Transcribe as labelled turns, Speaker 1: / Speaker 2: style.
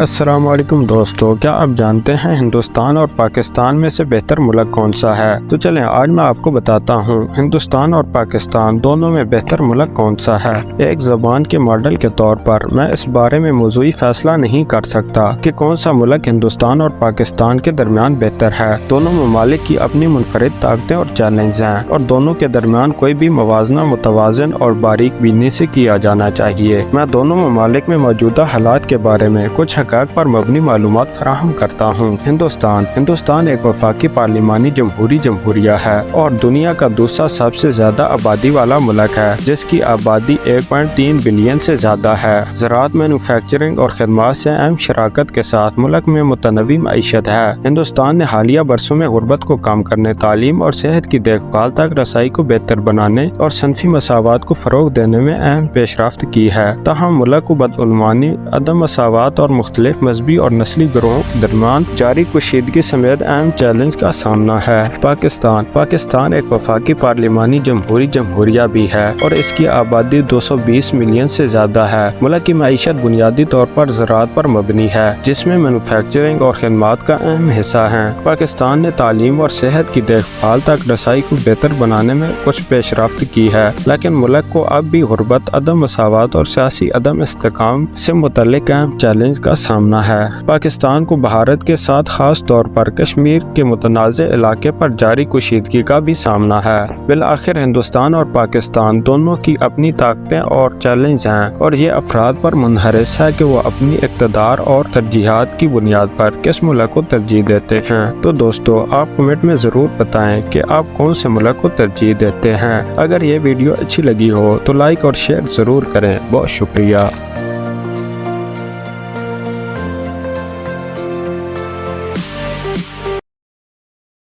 Speaker 1: السلام علیکم دوستو، کیا آپ جانتے ہیں ہندوستان اور پاکستان میں سے بہتر ملک کون سا ہے؟ تو چلیں آج میں آپ کو بتاتا ہوں ہندوستان اور پاکستان دونوں میں بہتر ملک کون سا ہے۔ ایک زبان کے ماڈل کے طور پر میں اس بارے میں موضوعی فیصلہ نہیں کر سکتا کہ کون سا ملک ہندوستان اور پاکستان کے درمیان بہتر ہے۔ دونوں ممالک کی اپنی منفرد طاقتیں اور چیلنج ہیں، اور دونوں کے درمیان کوئی بھی موازنہ متوازن اور باریک بینی سے کیا جانا چاہیے۔ میں دونوں ممالک میں موجودہ حالات کے بارے میں کچھ حقائق پر مبنی معلومات فراہم کرتا ہوں۔ ہندوستان ایک وفاقی پارلیمانی جمہوریہ ہے اور دنیا کا دوسرا سب سے زیادہ آبادی والا ملک ہے، جس کی آبادی 1.3 بلین سے زیادہ ہے۔ زراعت، مینوفیکچرنگ اور خدمات سے اہم شراکت کے ساتھ ملک میں متنوع معیشت ہے۔ ہندوستان نے حالیہ برسوں میں غربت کو کم کرنے، تعلیم اور صحت کی دیکھ بھال تک رسائی کو بہتر بنانے اور صنفی مساوات کو فروغ دینے میں اہم پیش رفت کی ہے۔ تاہم ملک کو بدعنوانی، عدم مساوات اور مختلف مذہبی اور نسلی گروہوں کے درمیان جاری کشیدگی سمیت اہم چیلنج کا سامنا ہے۔ پاکستان ایک وفاقی پارلیمانی جمہوریہ بھی ہے اور اس کی آبادی 220 ملین سے زیادہ ہے۔ ملک کی معیشت بنیادی طور پر زراعت پر مبنی ہے، جس میں مینوفیکچرنگ اور خدمات کا اہم حصہ ہے۔ پاکستان نے تعلیم اور صحت کی دیکھ بھال تک رسائی کو بہتر بنانے میں کچھ پیش رفت کی ہے، لیکن ملک کو اب بھی غربت، عدم مساوات اور سیاسی عدم استحکام سے متعلق اہم چیلنج کا سامنا ہے۔ پاکستان کو بھارت کے ساتھ خاص طور پر کشمیر کے متنازع علاقے پر جاری کشیدگی کا بھی سامنا ہے۔ بالآخر ہندوستان اور پاکستان دونوں کی اپنی طاقتیں اور چیلنج ہیں، اور یہ افراد پر منحصر ہے کہ وہ اپنی اقتدار اور ترجیحات کی بنیاد پر کس ملک کو ترجیح دیتے ہیں۔ تو دوستو، آپ کمنٹ میں ضرور بتائیں کہ آپ کون سے ملک کو ترجیح دیتے ہیں۔ اگر یہ ویڈیو اچھی لگی ہو تو لائک اور شیئر ضرور کریں۔ بہت شکریہ۔